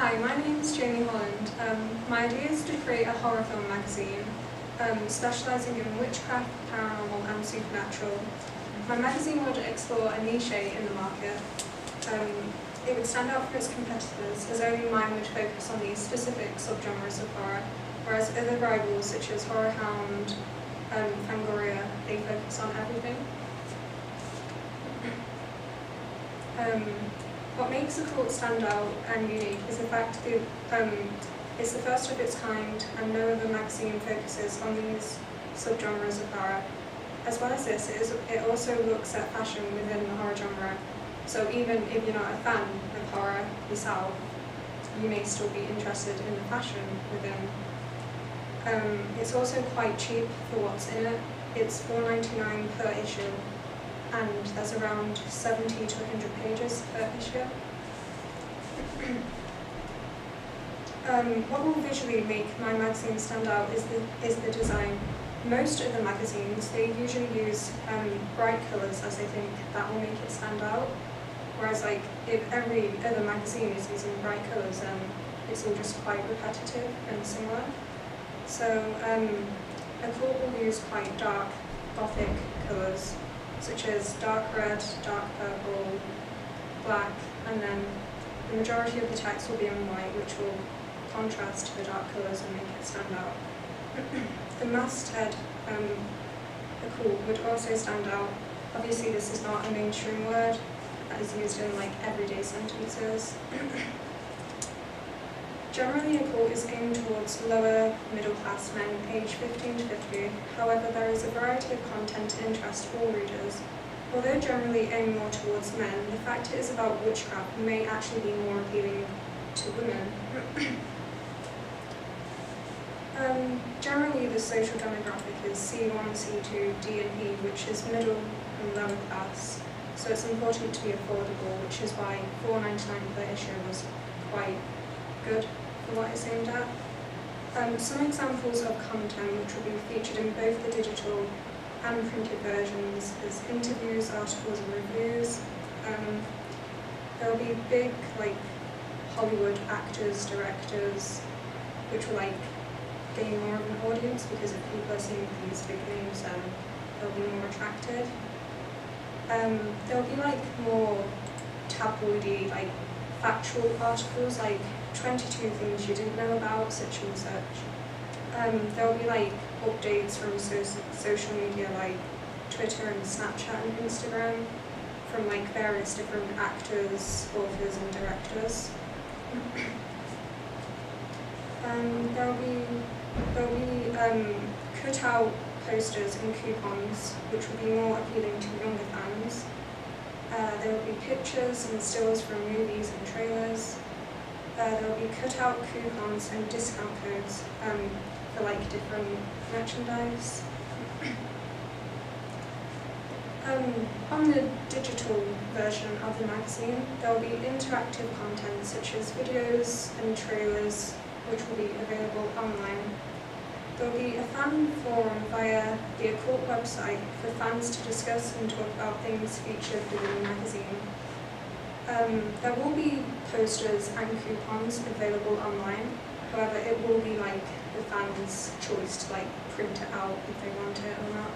Hi, my name is Jamie Holland. My idea is to create a horror film magazine specialising in witchcraft, paranormal and supernatural. My magazine would explore a niche in the market. It would stand out from its competitors, as only mine would focus on these specific subgenres of horror, whereas other rivals such as Horror Hound, Fangoria, they focus on everything. What makes the cult stand out and unique is the fact that it's the first of its kind and no other magazine focuses on these subgenres of horror. As well as this, it also looks at fashion within the horror genre, so even if you're not a fan of horror yourself, you may still be interested in the fashion within. It's also quite cheap for what's in it. It's $4.99 per issue, and there's around 70 to 100 pages per issue. What will visually make my magazine stand out is the design. Most of the magazines, they usually use bright colours, as they think that will make it stand out. Whereas if every other magazine is using bright colours, it's all just quite repetitive and similar. So a cult will use quite dark, gothic colours, such as dark red, dark purple, black, and then the majority of the text will be in white, which will contrast to the dark colours and make it stand out. The masthead, the cult, would also stand out. Obviously this is not a mainstream word that is used in everyday sentences. Generally, a cult is aimed towards lower middle class men aged 15 to 50. However, there is a variety of content to interest all readers. Although generally aimed more towards men, the fact it is about witchcraft may actually be more appealing to women. Generally, the social demographic is C1, C2, D and E, which is middle and lower class. So it's important to be affordable, which is why $4.99 per issue was quite good for what it's aimed at. Some examples of content which will be featured in both the digital and printed versions is interviews, articles and reviews. There will be big Hollywood actors, directors, which will gain more of an audience because if people are seeing these big names, they'll be more attracted. There'll be more tabloidy, factual articles, 22 things you didn't know about, such and such. There'll be updates from social media like Twitter and Snapchat and Instagram from various different actors, authors and directors. There'll be cut-out posters and coupons, which will be more appealing to younger fans. There will be pictures and stills from movies and trailers. There will be cut-out coupons and discount codes for different merchandise. On the digital version of the magazine, there will be interactive content such as videos and trailers, which will be available online. There will be a fan forum via the occult website for fans to discuss and talk about things featured within the magazine. There will be posters and coupons available online. However, it will be the fans' choice to print it out if they want it or not.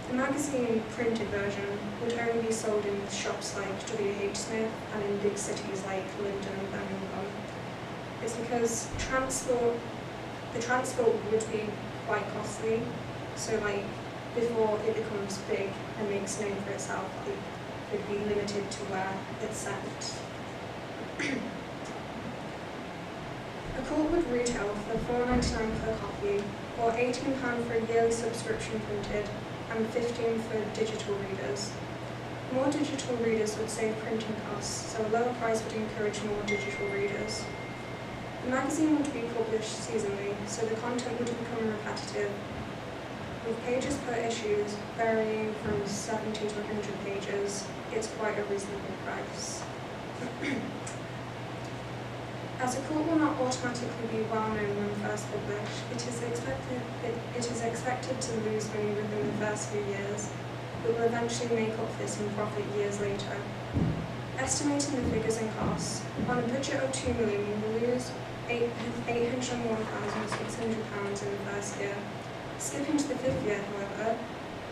The magazine printed version would only be sold in shops like WH Smith and in big cities like London and Birmingham. It's because the transport would be quite costly, so before it becomes big and makes a name for itself, it would be limited to where it's sent. A cult would retail for $4.99 per copy, or £18 for a yearly subscription printed, and $15 for digital readers. More digital readers would save printing costs, so a lower price would encourage more digital readers. The magazine would be published seasonally, so the content would become repetitive, with pages per issue varying from 70 to 100 pages. It's quite a reasonable price. As a cult will not automatically be well known when first published, it is expected to lose money within the first few years, but will eventually make up this in profit years later. Estimating the figures and costs, on a budget of £2 million, we will lose £801,600 in the first year. Skipping to the fifth year, however,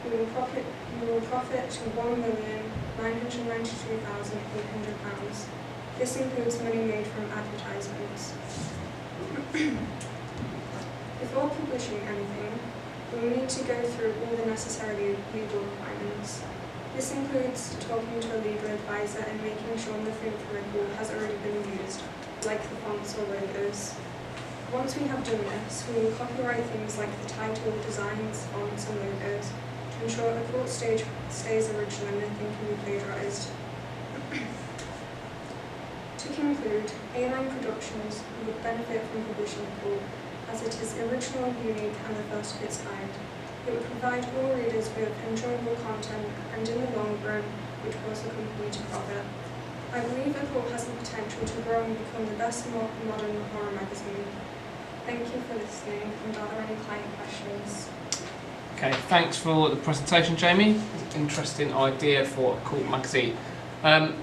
we will profit £1,993,800. This includes money made from advertisements. Before publishing anything, we will need to go through all the necessary legal requirements. This includes talking to a legal advisor and making sure nothing from a call has already been used, like the fonts or logos. Once we have done this, we will copyright things like the title, designs, fonts and logos to ensure a quote stays original and nothing can be plagiarized. To conclude, A-Line Productions would benefit from publishing the quote, as it is original, unique and the first of its kind. It would provide all readers with enjoyable content and in the long run would cause the company to profit. I believe the quote has the potential to grow and become the best modern horror magazine. Thank you for listening, and are there any client questions? Okay, thanks for the presentation, Jamie. Interesting idea for a cult magazine. Can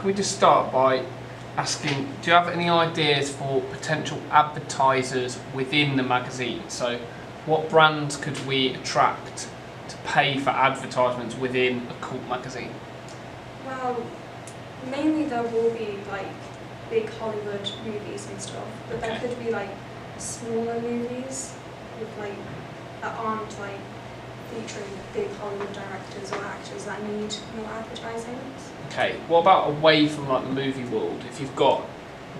we just start by asking, do you have any ideas for potential advertisers within the magazine? So what brands could we attract to pay for advertisements within a cult magazine? Well, mainly there will be like big Hollywood movies and stuff, but there could be like smaller movies with like that aren't like featuring big Hollywood directors or actors that need more advertising. Okay, what about away from like the movie world? If you've got a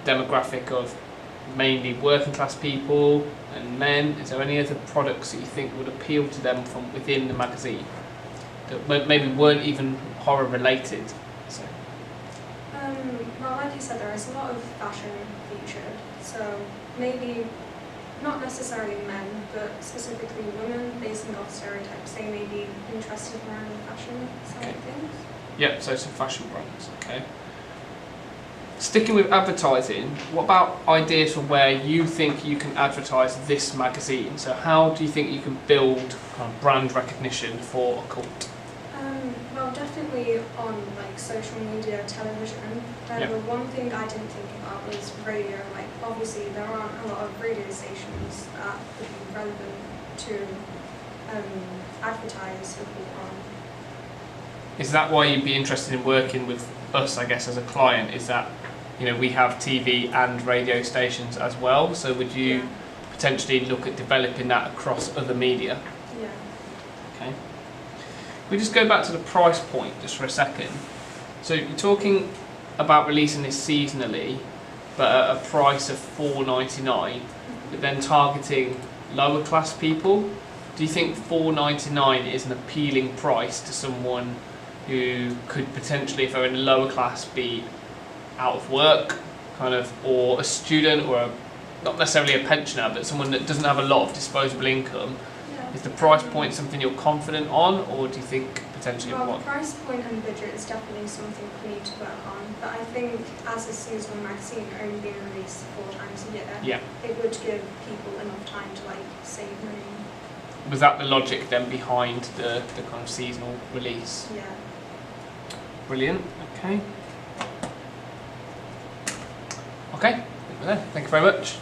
demographic of mainly working class people and men, is there any other products that you think would appeal to them from within the magazine that maybe weren't even horror related? So. Well, like you said, there is a lot of fashion featured, so maybe not necessarily men, but specifically women based on stereotypes. They may be interested more in the fashion side of things. Yep, so some fashion brands, okay. Sticking with advertising, what about ideas for where you think you can advertise this magazine? So how do you think you can build kind of brand recognition for a cult? Well, definitely on like social media, television. The one thing I didn't think about was radio. Like obviously there aren't a lot of radio stations that would be relevant to advertise a cult on. Is that why you'd be interested in working with us, I guess, as a client? Is that, you know, we have TV and radio stations as well, so would you potentially look at developing that across other media? Yeah. Okay. We just go back to the price point just for a second. So you're talking about releasing this seasonally, but at a price of $4.99, but then targeting lower class people. Do you think $4.99 is an appealing price to someone who could potentially, if they're in a lower class, be out of work, kind of, or a student, or not necessarily a pensioner, but someone that doesn't have a lot of disposable income? Yeah. Is the price point something you're confident on, or do you think potentially well, the price point and budget is definitely something we need to work on, but I think as a seasonal magazine only being released 4 times a year, it would give people enough time to like save money. Was that the logic then behind the kind of seasonal release? Yeah. Brilliant, okay. Okay, thank you very much.